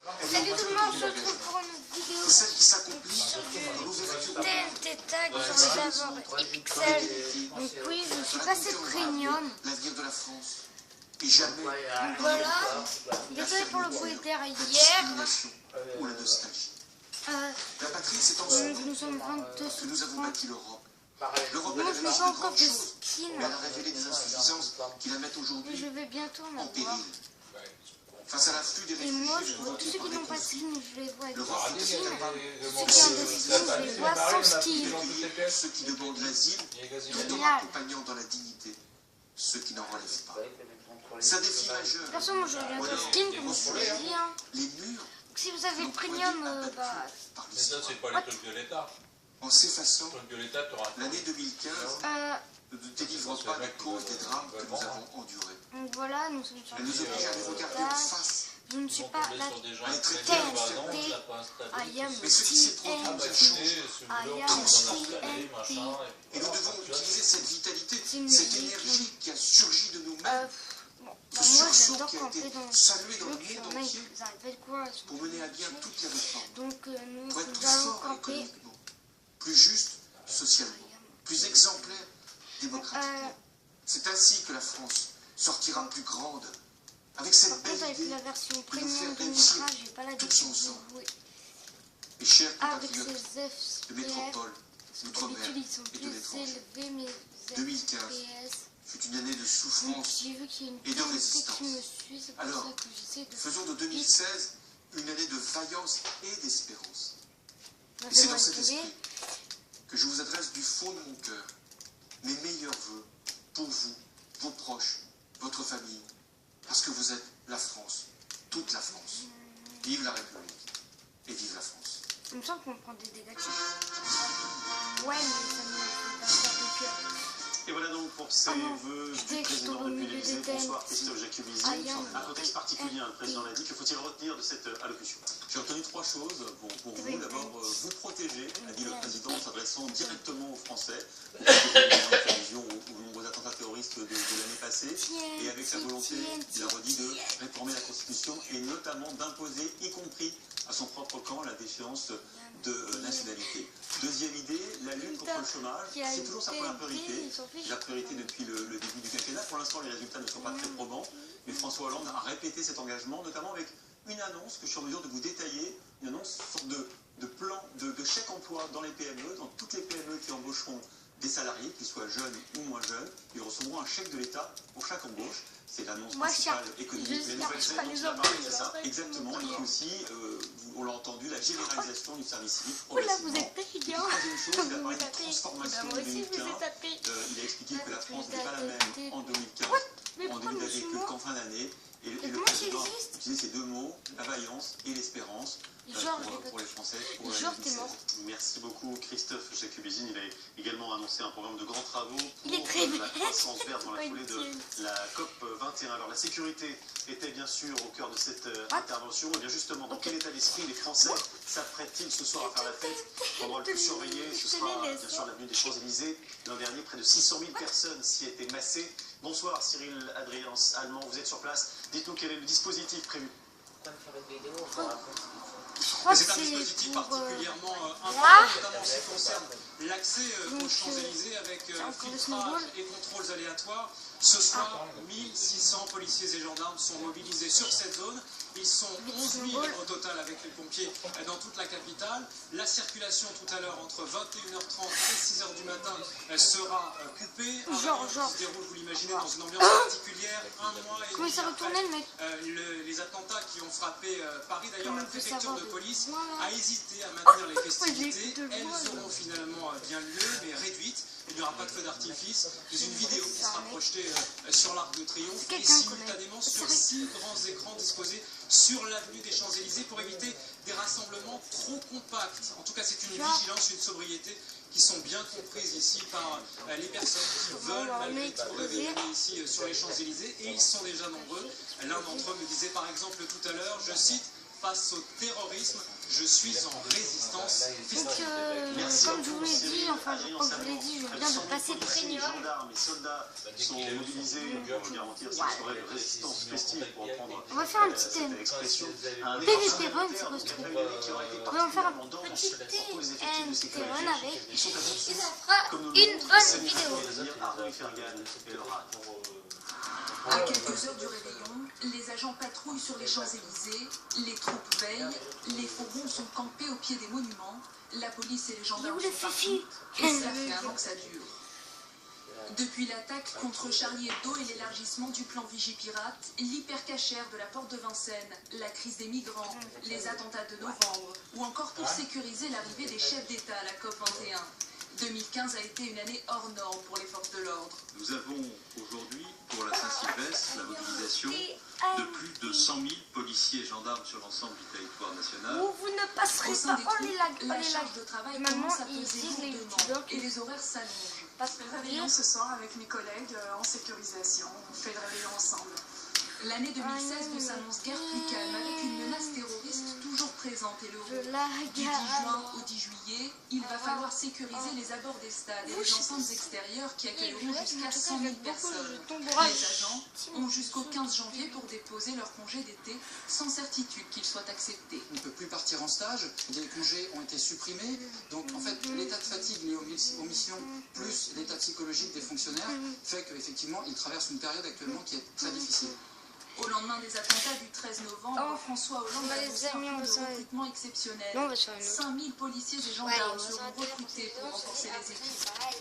Salut tout le monde, on se retrouve pour une vidéo Celle qui s'accomplit sur dans l'ouverture du TNT Tag sur les Avors XL. Donc oui, je suis passé premium. l'avenir de la France. Et jamais Donc voilà, désolé pour le bruit derrière. ou la nostalgie. La patrie, c'est ensemble Nous sommes 22 que nous avons bâti l'Europe. L'Europe, Moi elle a je révélé n'ai de pas encore grandes de choses, skin. mais elle a révélé des insuffisances qui la mettent Mais aujourd'hui je vais bientôt en en avoir. péril. Face à l'afflux des Et moi, réfugiés tous ceux qui provoqués n'ont par pas des de conflits, skin, je les vois avec l'Europe des est skins. capable Ceux qui ont des skins, je les vois sans skin. d'accueillir ceux qui demandent l'asile, tout en Génial. accompagnant dans la dignité ceux qui n'en relèvent pas. C'est un défi majeur. Perso, moi j'aurais bientôt skin, comme je vous l'ai dit. Hein. Les murs Donc si vous avez le premium, bah... par Mais ça, l'histoire. c'est pas les trucs de l'État. En s'effaçant, Les trucs de l'État, tu auras. l'année 2015 ne nous délivre pas des causes des drames que nous avons endurés. Donc voilà, nous sommes sur Elle le nous oblige à les regarder en face. Je ne suis pas la sur des gens à être très très bien, bah non, TNT. tu l'as pas installé. I am Mais ce qui s'est produit nous a TNT. changé. Ce boulot, I on am t'en a installé, TNT. machin. Et nous devons utiliser cette vitalité, C'est une cette musique, énergie qui a surgi de nous-mêmes, Bon, ce moi sursaut j'adore qui a camper été dans le salué dans le truc, monde il y en a entier qui n'arrivent pas de quoi. pour mener à bien toutes les réformes, Donc nous pour être plus allons fort camper. économiquement, plus juste socialement, plus exemplaire démocratiquement. C'est ainsi que la France sortira plus grande, avec cette Par belle contre, avec idée la version faire premium de réussir Mitra, j'ai pas tout l'habitude son de sang. jouer et chers avec compatriotes ces de FPS. métropole, d'outre-mer D'habitude, ils sont et de plus l'étranger. élevés, mes 2015 FPS. fut une année de Donc souffrance. j'ai vu qu'il y a une et de communauté résistance. qui me suit, c'est pour Alors, ça que j'essaie de... Faisons de 2016 une année de vaillance et d'espérance. Ça Et fait c'est moins dans cet tomber. esprit que je vous adresse du fond de mon cœur mes meilleurs voeux pour vous, vos proches, votre famille, parce que vous êtes la France, toute la France. Vive la République et vive la France. Il me semble qu'on prend des dégâts de chute. Ouais, mais ça me fait pas faire de cœur. Et voilà donc pour ces Ah non, vœux j'étais du président au depuis milieu l'Élysée. des Bonsoir TNT. Christophe Jacubizzi. I am Un contexte particulier, le président l'a dit. Que faut-il retenir de cette allocution? J'ai retenu trois choses pour vous. D'abord, vous protéger, a dit le président en s'adressant directement aux Français, allusion aux nombreux attentats terroristes de l'année passée, et avec sa volonté, il a redit, de réformer la Constitution et notamment d'imposer, y compris à son propre camp, la déchéance de nationalité. Deuxième idée, la lutte contre le chômage, c'est toujours sa première priorité. C'est la priorité depuis le début du quinquennat. Pour l'instant, les résultats ne sont pas très probants, mais François Hollande a répété cet engagement, notamment avec une annonce que je suis en mesure de vous détailler, une annonce sorte de plan, de chèque emploi dans les PME, dans toutes les PME qui embaucheront des salariés, qu'ils soient jeunes ou moins jeunes, ils recevront un chèque de l'État pour chaque embauche. C'est l'annonce principale économique. Les nouvelles aides dont il a parlé, c'est ça. Exactement. Et puis aussi, on l'a entendu, la généralisation du service civique Oula, progressivement. vous êtes Et puis, brillant. troisième chose, il a Vous parlé de tapez. transformation Moi en aussi, je vous ai 2015. tapé. Il a expliqué que la France Vous n'était pas la même en 2015, Mais en pourquoi nous 2000 suivons qu'en fin d'année. Et le comment président ça existe a utilisé ces deux mots, la vaillance et l'espérance, Georges, pour les Français. Pour Georges, t'es 2016. mort. Merci beaucoup Christophe Jacubizzi. Il a également annoncé un programme de grands travaux Il est pour très la bête. croissance verte dans la Pas foulée de utile. la COP 21. Alors la sécurité était bien sûr au cœur de cette intervention. Et bien justement, dans quel état d'esprit les Français s'apprêtent-ils ce soir à faire la fête? Pendant le plus surveillé, ce sera bien sûr l'avenue des Champs-Élysées. L'an dernier, près de 600 000 personnes s'y étaient massées. Bonsoir Cyril Adrien Allemand, vous êtes sur place. Dites-nous quel est le dispositif prévu. Je crois que C'est un c'est dispositif pour... particulièrement important, Là. notamment en ce qui concerne l'accès aux Donc, Champs-Élysées avec encore le filtrage snowball. et contrôles aléatoires. Ce soir, 1600 policiers et gendarmes sont mobilisés sur cette zone. Ils sont 11 000 au total avec les pompiers dans toute la capitale. La circulation tout à l'heure entre 21h30 et 6h du matin sera coupée. Un Genre. qui se déroule, vous l'imaginez, dans une ambiance particulière. Un mois et Comment demi ça après retournait le mec? les attentats qui ont frappé Paris. D'ailleurs, la On peut préfecture savoir de de police moi, là. a hésité à maintenir les j'ai festivités. écouté le Elles voix, auront finalement bien lieu, mais réduites. Il n'y aura pas de feu d'artifice. Mais une vidéo qui sera projetée sur l'Arc de Triomphe et quelqu'un simultanément sur 6 grands écrans disposés sur l'avenue des Champs-Élysées pour éviter des rassemblements trop compacts. En tout cas, c'est une vigilance, une sobriété qui sont bien comprises ici par les personnes qui veulent malgré tout réveiller ici sur les Champs-Élysées, et ils sont déjà nombreux. L'un d'entre eux me disait par exemple tout à l'heure, je cite, face au terrorisme. Je suis en résistance Donc, festive. comme je vous l'ai dit, enfin, comme je vous l'ai dit, je viens de passer Les Premium. gendarmes et soldats sont mobilisés pour garantir cette soirée de résistance festive, pour reprendre On va faire un petit cette thème. expression. Un TVT effort Run, c'est quoi ce truc? On va en faire un petit TNT Run avec. Et ça fera une bonne vidéo. À quelques heures du réveillon, les agents patrouillent sur les Champs-Élysées, les troupes veillent, les fourgons sont campés au pied des monuments, la police et les gendarmes Il est où le sont partout, fifi? et ça fait un an que ça dure. Depuis l'attaque contre Charlie Hebdo et l'élargissement du plan Vigipirate, l'hypercachère de la porte de Vincennes, la crise des migrants, les attentats de novembre, ou encore pour sécuriser l'arrivée des chefs d'État à la COP21. 2015 a été une année hors norme pour les forces de l'ordre. Nous avons aujourd'hui, pour la Saint-Sylvestre, la mobilisation de plus de 100 000 policiers et gendarmes sur l'ensemble du territoire national. Vous ne passerez Au sein pas. des Oh troupes, les lags, oh la les charge lags. de travail Maman, commence à ils peser disent les lourdement youtubeurs et les horaires s'allongent. Parce que Le réveillon ce soir avec mes collègues en sécurisation. On fait le réveillon ensemble. L'année 2016 ne s'annonce guère plus calme avec une menace terroriste toujours présente et le je rouge. la Du 10 regarde. juin au 10 juillet, il va falloir sécuriser les abords des stades et les enceintes extérieures qui accueilleront jusqu'à 100 000 personnes. Les agents ont jusqu'au 15 janvier pour déposer leur congé d'été sans certitude qu'il soit accepté. On ne peut plus partir en stage, les congés ont été supprimés, donc en fait l'état de fatigue lié aux missions plus l'état psychologique des fonctionnaires fait qu'effectivement ils traversent une période actuellement qui est très difficile. Au lendemain des attentats du 13 novembre, François Hollande a annoncé un plan de recrutement exceptionnel. Non, on va se faire une autre. 5000 policiers et Ouais, gendarmes on va seront s'arrêter là pour recrutés cette pour vidéo. renforcer les équipes. Après,